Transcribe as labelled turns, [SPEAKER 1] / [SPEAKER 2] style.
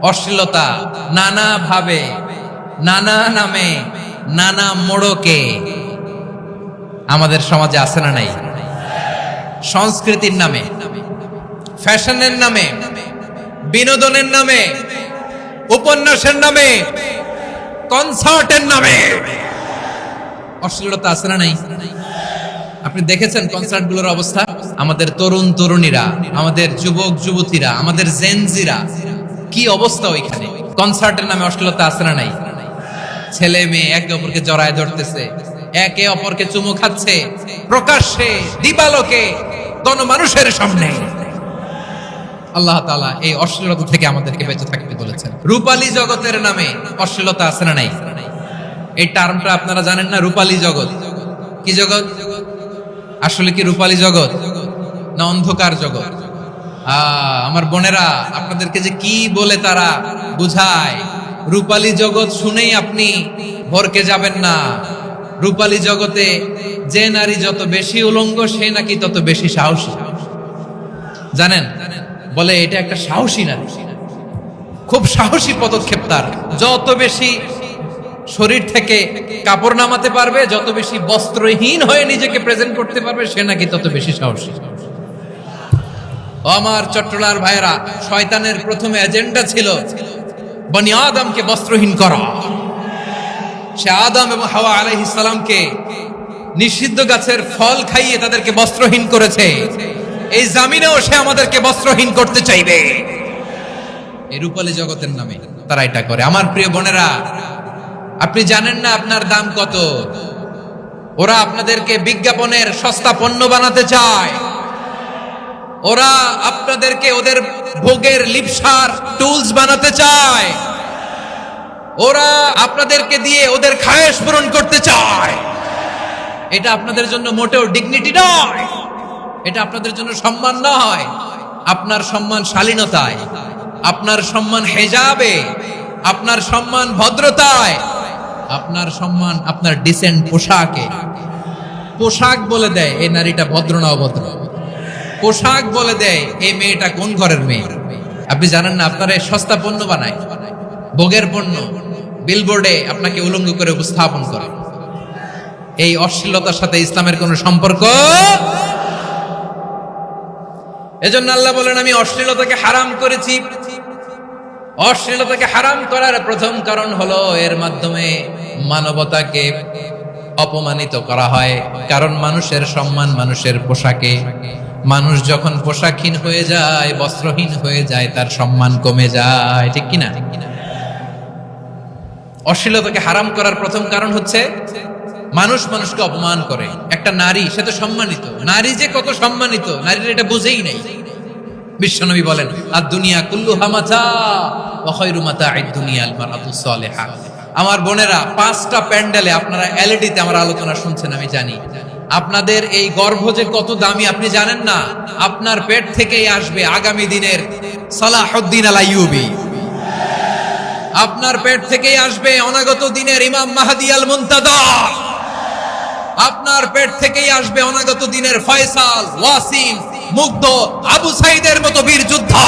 [SPEAKER 1] অশ্লীলতা নানা ভাবে, নানা নামে, নানা মোড়কে আমাদের সমাজে আছে না নাই? সংস্কৃতির নামে, ফ্যাশনের নামে, বিনোদনের নামে, উপন্যাসের নামে, কনসার্টের নামে অশ্লীলতা আছে না নাই? আপনি দেখেছেন কনসার্টগুলোর অবস্থা? আমাদের তরুণ তরুণীরা, আমাদের যুবক যুবতীরা, আমাদের জেনজিরা, কি অবস্থা ওইখানে? কনসার্টের নামে অশ্লীলতা আছে না নাই? ছেলে মেয়ে একে অপরকে জড়ায় ধরতেছে, একে অপরকে চুমু খাচ্ছে, প্রকাশ্যে দিবালোকে গণমানুষের সামনে। আল্লাহ তাআলা এই অশ্লীলতা থেকে আমাদেরকে বেঁচে থাকতে বলেছেন। রূপালী জগতের নামে অশ্লীলতা আছে না নাই? এই টার্মটা আপনারা জানেন না? রূপালী জগৎ কি জগৎ? আসলে কি রূপালী জগৎ না অন্ধকার জগৎ? আমার বোনেরা, আপনাদেরকে যে কি বলে তারা বুঝায়, রূপালী জগৎ শুনেই আপনি ভরকে যাবেন না। রূপালী জগতে যে নারী যত বেশি উলঙ্গ, সে নাকি তত বেশি সাহসী। জানেন, বলে এটা একটা সাহসী নারী, খুব সাহসী পদক্ষেপ তার। যত বেশি শরীর থেকে কাপড় নামাতে পারবে, যত বেশি বস্ত্রহীন হয়ে নিজেকে প্রেজেন্ট করতে পারবে, সে নাকি তত বেশি সাহসী। আমার চট্টলার ভাইয়েরা, শয়তানের প্রথমে এজেন্ডা ছিল বনি আদমকে বস্ত্রহীন করা। সে আদম এবং হাওয়া আলাইহিস সালামকে নিষিদ্ধ গাছের ফল খাইয়ে তাদেরকে বস্ত্রহীন করেছে। এই জামিনেও সে আমাদেরকে বস্ত্রহীন করতে চাইবে। এই রূপালী জগতের নামে তারা এটা করে। আমার প্রিয় বোনেরা, আপনি জানেন না আপনার দাম কত? ওরা আপনাদেরকে বিজ্ঞাপনের সস্তা পণ্য বানাতে চায়। ওরা আপনাদেরকে ওদের ভোগের লিপসার টুলস বানাতে চায়। ওরা আপনাদেরকে দিয়ে ওদের খায়েশ পূরণ করতে চায়। এটা আপনাদের জন্য মোটেও ডিগনিটি নয়, এটা আপনাদের জন্য সম্মান নয়। আপনার সম্মান শালীনতায়, আপনার সম্মান হেজাবে, আপনার সম্মান ভদ্রতায়, আপনার সম্মান আপনার ডিসেন্ট পোশাকে। পোশাক বলে দেয় এই নারীটা ভদ্র না অভদ্র। পোশাক বলে দেয় এই মেয়েটা কোন ঘরের মেয়ে। আপনি জানেন না, আপনারা সস্তা পণ্য বানায়, ভোগের পণ্য, বিলবোর্ডে আপনাকে উলঙ্গ করে উপস্থাপন করে। এই অশ্লীলতার সাথে ইসলামের কোন সম্পর্ক। এজন্য আল্লাহ বলেন, আমি অশ্লীলতাকে হারাম করেছি। অশ্লীলতাকে হারাম করার প্রথম কারণ হলো এর মাধ্যমে মানবতাকে অপমানিত করা হয়। কারণ মানুষের সম্মান মানুষের পোশাকে। মানুষ যখন পোশাকহীন হয়ে যায়, বস্ত্রহীন হয়ে যায়, তার সম্মান কমে যায়, ঠিক কিনা? অশ্লীলতাকে হারাম করার প্রথম কারণ হচ্ছে মানুষ মানুষকে অপমান করে। একটা নারী, সে তো সম্মানিত। নারী যে কত সম্মানিত, নারীরা এটা বুঝেই নাই। বিশ্বনবী বলেন, আদ-দুনিয়া কুল্লুহা মাতা ওয়া খায়রু মাতা'আদ দুনিয়া আল মারআতুস সালিহা। আমার বোনেরা, 5টা প্যান্ডেলে আপনারা এলইডিতে আমার আলোচনা শুনছেন, আমি জানি। আপনাদের এই গর্ভ যে কত দামি আপনি জানেন না। আপনার পেট থেকেই আসবে আগামী দিনের সালাহুদ্দিন আল আইয়ুবী। আপনার পেট থেকেই আসবে অনাগত দিনের ইমাম মাহদী আল মুনতাদর। আপনার পেট থেকেই আসবে অনাগত দিনের ফয়সাল, ওয়াসিম, মুগ্ধ, আবু সাইদের মতো বীর যোদ্ধা।